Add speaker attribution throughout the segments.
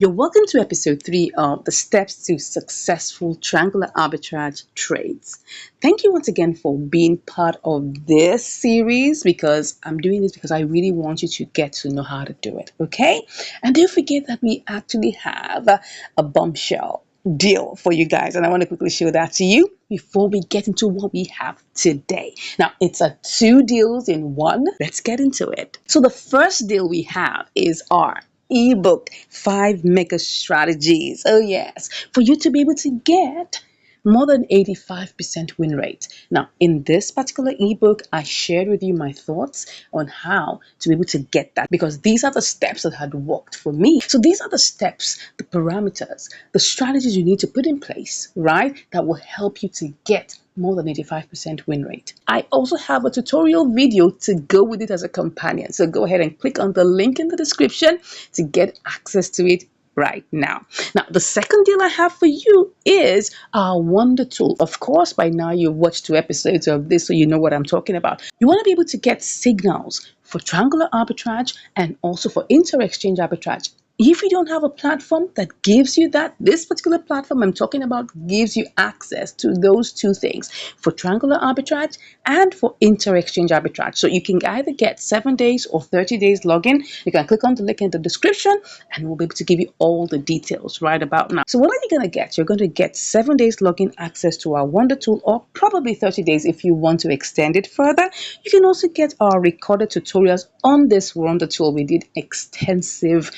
Speaker 1: You're welcome to episode 3 of the Steps to Successful Triangular Arbitrage Trades. Thank you once again for being part of this series because I'm doing this because I really want you to get to know how to do it, okay? And don't forget that we actually have a bombshell deal for you guys, and I want to quickly show that to you before we get into what we have today. Now, it's a 2 deals in 1. Let's get into it. So the first deal we have is our ebook 5 mega strategies. Oh yes, for you to be able to get more than 85% win rate. Now, in this particular ebook, I shared with you my thoughts on how to be able to get that because these are the steps that had worked for me. So these are the steps, the parameters, the strategies you need to put in place, right? That will help you to get more than 85% win rate. I also have a tutorial video to go with it as a companion. So go ahead and click on the link in the description to get access to it right now. Now, the second deal I have for you is our Wonder Tool. Of course, by now you've watched 2 episodes of this, so you know what I'm talking about. You want to be able to get signals for triangular arbitrage and also for inter-exchange arbitrage. If you don't have a platform that gives you that, this particular platform I'm talking about gives you access to those 2 things for triangular arbitrage and for inter-exchange arbitrage. So you can either get 7 days or 30 days login. You can click on the link in the description and we'll be able to give you all the details right about now. So what are you going to get? You're going to get 7 days login access to our Wonder Tool, or probably 30 days if you want to extend it further. You can also get our recorded tutorials on this Wonder Tool. We did extensive,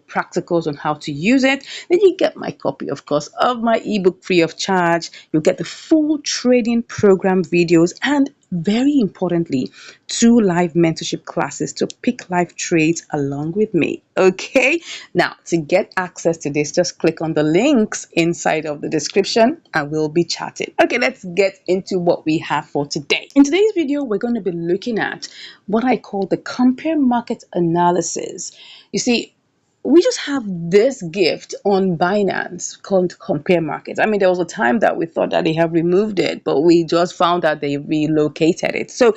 Speaker 1: practicals on how to use it. Then you get my copy, of course, of my ebook free of charge. You'll get the full trading program videos and, very importantly, 2 live mentorship classes to pick live trades along with me. Okay, now to get access to this, just click on the links inside of the description and we'll be chatting. Okay, let's get into what we have for today. In today's video, we're going to be looking at what I call the compare market analysis. You see, we just have this gift on Binance called Compare Markets. I mean, there was a time that we thought that they have removed it, but we just found out they relocated it. So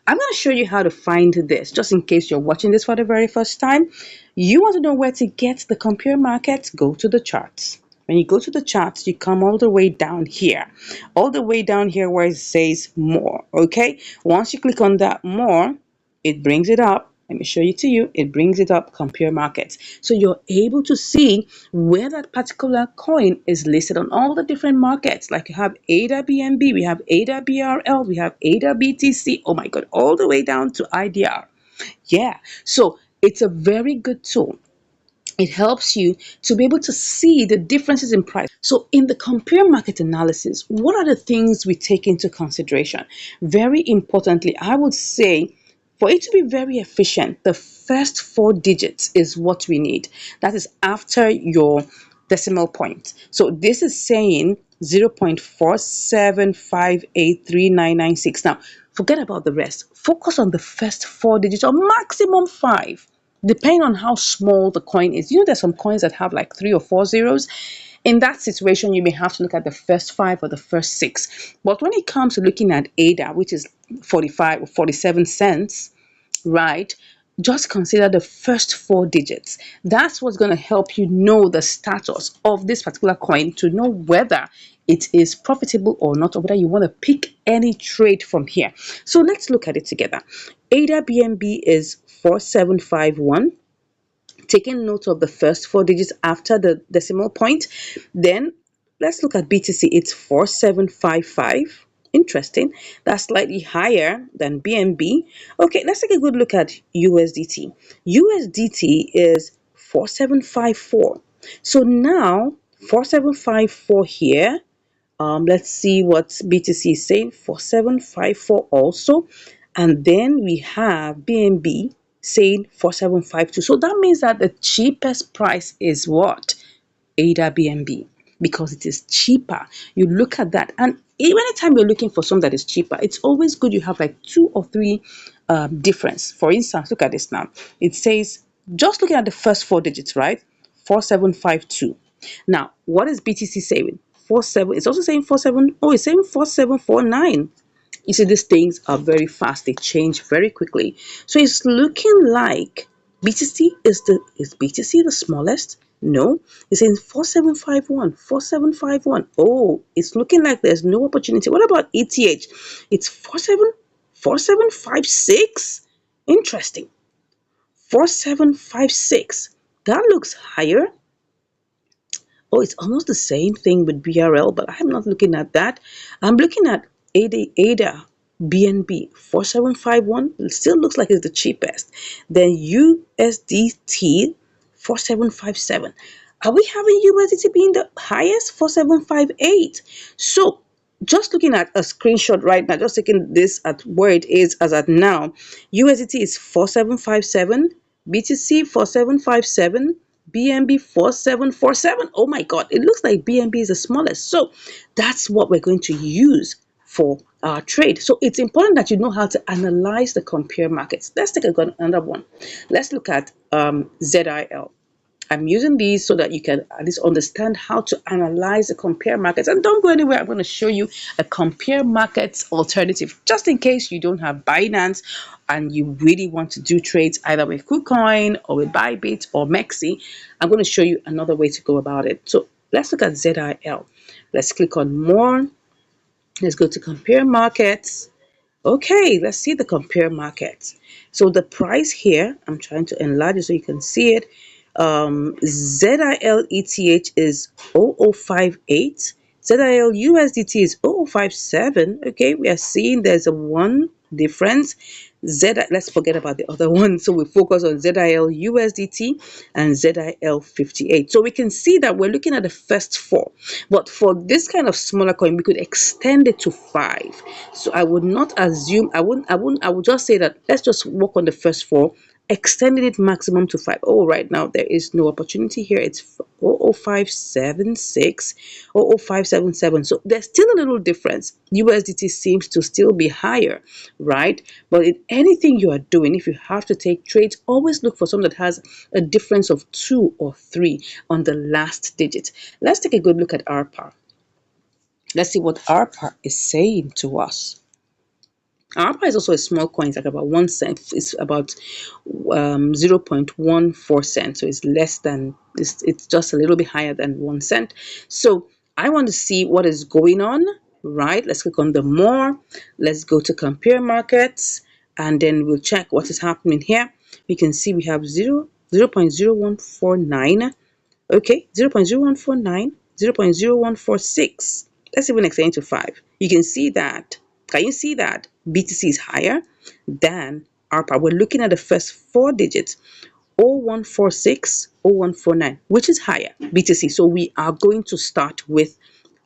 Speaker 1: I'm going to show you how to find this, just in case you're watching this for the very first time. You want to know where to get the Compare Markets? Go to the charts. When you go to the charts, you come all the way down here. All the way down here where it says more, okay? Once you click on that more, it brings it up. Let me show you to you. It brings it up, compare markets. So you're able to see where that particular coin is listed on all the different markets. Like you have ADA-BNB, we have ADA-BRL, we have ADA-BTC. Oh my God, all the way down to IDR. Yeah, so it's a very good tool. It helps you to be able to see the differences in price. So in the compare market analysis, what are the things we take into consideration? Very importantly, I would say, for it to be very efficient, the first 4 digits is what we need. That is after your decimal point. So this is saying 0.47583996. Now, forget about the rest. Focus on the first 4 digits or maximum 5, depending on how small the coin is. There's some coins that have like 3 or 4 zeros. In that situation, you may have to look at the first 5 or the first 6. But when it comes to looking at ADA, which is 45 or 47 cents, right? Just consider the first 4 digits. That's what's going to help you know the status of this particular coin, to know whether it is profitable or not, or whether you want to pick any trade from here. So let's look at it together. ADA-BNB is 4751. Taking note of the first 4 digits after the decimal point. Then let's look at BTC. It's 4755. Interesting. That's slightly higher than BNB. Okay, let's take a good look at USDT. USDT is 4754. So now 4754 here. Let's see what BTC is saying. 4754 also. And then we have BNB saying 4752. So that means that the cheapest price is what? ADA-BNB, because it is cheaper. You look at that, and anytime you're looking for something that is cheaper, it's always good you have like 2 or 3 difference. For instance, look at this now. It says, just looking at the first 4 digits, right? 4752. Now, what is BTC saying? 47. It's also saying 47. Oh, it's saying 4749. You see, these things are very fast. They change very quickly. So it's looking like BTC is BTC the smallest? No, it's saying 4751, 4751. Oh, it's looking like there's no opportunity. What about ETH? It's 4756. Interesting. 4756. That looks higher. Oh, it's almost the same thing with BRL, but I'm not looking at that. I'm looking at ADA BNB 4751. It still looks like it's the cheapest. Then USDT 4757. Are we having USDT being the highest? 4758. So just looking at a screenshot right now, just taking this at where it is as at now, USDT is 4757, BTC 4757, BNB 4747. Oh my god, it looks like BNB is the smallest. So that's what we're going to use for our trade. So it's important that you know how to analyze the compare markets. Let's take another one. Let's look at ZIL. I'm using these so that you can at least understand how to analyze the compare markets. And don't go anywhere. I'm going to show you a compare markets alternative, just in case you don't have Binance and you really want to do trades either with KuCoin or with Bybit or Mexi. I'm going to show you another way to go about it. So let's look at ZIL. Let's click on more. Let's go to compare markets. Okay, let's see the compare markets. So the price here, I'm trying to enlarge it so you can see it. ZIL ETH is 0058. ZIL USDT is 0057. Okay, we are seeing there's a one difference. Let's forget about the other one. So we focus on ZIL USDT and ZIL 58. So we can see that we're looking at the first four. But for this kind of smaller coin, we could extend it to 5. So I would not assume, I would just say that let's just work on the first four, extending it maximum to 5. Oh, right now there is no opportunity here. It's 00576, 00577. So there's still a little difference. USDT seems to still be higher, right? But in anything you are doing, if you have to take trades, always look for something that has a difference of 2 or 3 on the last digit. Let's take a good look at ARPA. Let's see what ARPA is saying to us. ARPA is also a small coin. It's like about 1 cent. It's about 0.14 cents. So it's less than, it's just a little bit higher than 1 cent. So I want to see what is going on, right? Let's click on the more. Let's go to compare markets, and then we'll check what is happening here. We can see we have 0.0149. Okay, 0.0149, 0.0146. Let's even extend to 5. You can see that. Can you see that BTC is higher than ARPA? We're looking at the first 4 digits, 0146, 0149, which is higher, BTC. So we are going to start with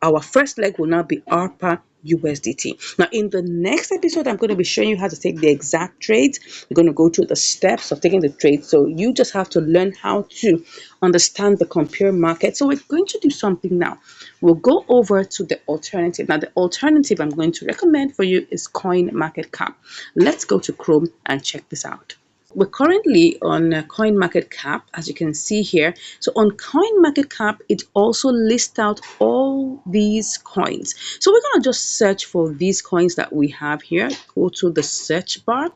Speaker 1: our first leg will now be ARPA USDT. Now, in the next episode, I'm going to be showing you how to take the exact trades. We're going to go through the steps of taking the trade. So you just have to learn how to understand the compare market. So we're going to do something now. We'll go over to the alternative. Now, the alternative I'm going to recommend for you is Coin Market Cap. Let's go to Chrome and check this out. We're currently on CoinMarketCap, as you can see here. So on CoinMarketCap, it also lists out all these coins. So we're going to just search for these coins that we have here. Go to the search bar.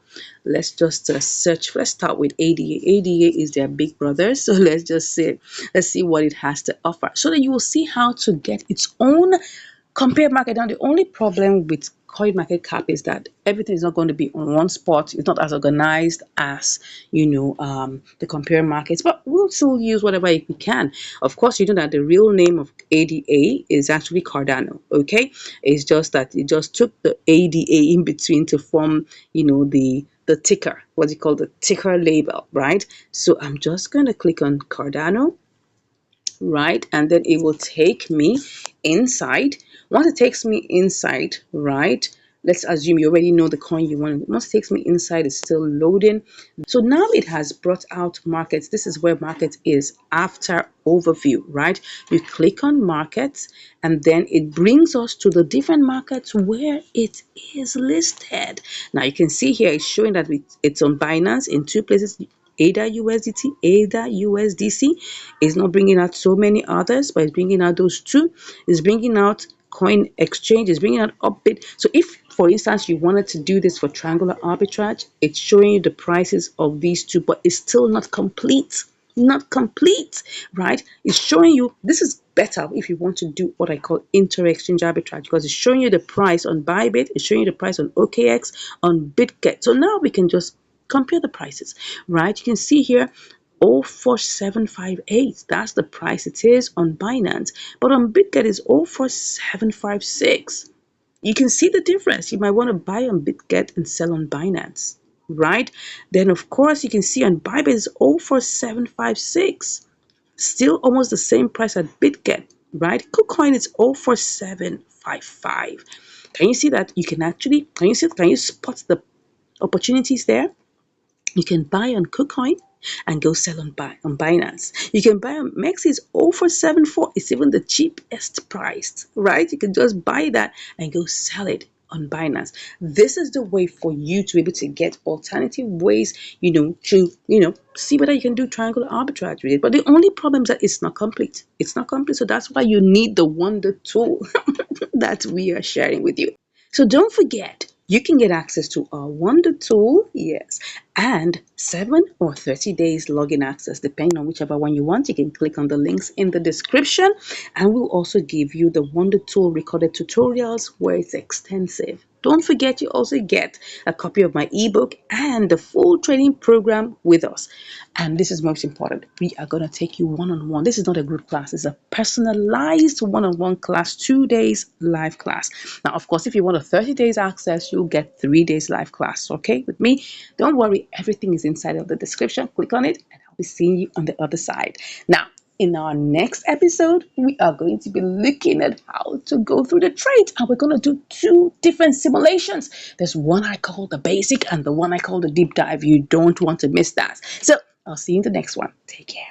Speaker 1: Let's just search. Let's start with ADA. ADA is their big brother. So let's just say, let's see what it has to offer, so that you will see how to get its own compare market. Now, the only problem with coin market cap is that everything is not going to be on one spot. It's not as organized as the compare markets, but we'll still use whatever we can. Of course, you know that the real name of ADA is actually Cardano. Okay, it's just that it just took the ADA in between to form the ticker, what you call the ticker label, right? So I'm just going to click on Cardano, right? And then it will take me inside. Once it takes me inside, right? Let's assume you already know the coin you want. Once it takes me inside, it's still loading. So now it has brought out markets. This is where market is after overview, right? You click on markets, and then it brings us to the different markets where it is listed. Now you can see here it's showing that it's on Binance in 2 places. ADA USDT, ADA USDC. Is not bringing out so many others, but it's bringing out those 2. It's bringing out Coin Exchange, is bringing out Upbit. So if, for instance, you wanted to do this for triangular arbitrage, it's showing you the prices of these 2, but it's still not complete. not complete, right? It's showing you this is better if you want to do what I call inter-exchange arbitrage, because it's showing you the price on Bybit, it's showing you the price on OKX, on BitGet. So now we can just compare the prices, right? You can see here 04758. That's the price it is on Binance. But on BitGet is 04756. You can see the difference. You might want to buy on BitGet and sell on Binance, right? Then, of course, you can see on Bybit is 04756. Still almost the same price at BitGet, right? KuCoin is 04755. Can you see that? Can you spot the opportunities there? You can buy on KuCoin and go sell on Binance. You can buy on Mexi's 0474. It's even the cheapest priced, right? You can just buy that and go sell it on Binance. This is the way for you to be able to get alternative ways, to see whether you can do triangular arbitrage with it. But the only problem is that it's not complete. It's not complete. So that's why you need the wonder tool that we are sharing with you. So don't forget, you can get access to our Wonder tool, yes, and 7 or 30 days login access, depending on whichever one you want. You can click on the links in the description, and we'll also give you the Wonder tool recorded tutorials where it's extensive. Don't forget, you also get a copy of my ebook and the full training program with us. And this is most important. We are going to take you one-on-one. This is not a group class. It's a personalized one-on-one class, 2 days live class. Now, of course, if you want a 30 days access, you'll get 3 days live class. Okay, with me. Don't worry. Everything is inside of the description. Click on it and I'll be seeing you on the other side. Now, in our next episode, we are going to be looking at how to go through the trades, and we're going to do 2 different simulations. There's one I call the basic and the one I call the deep dive. You don't want to miss that. So I'll see you in the next one. Take care.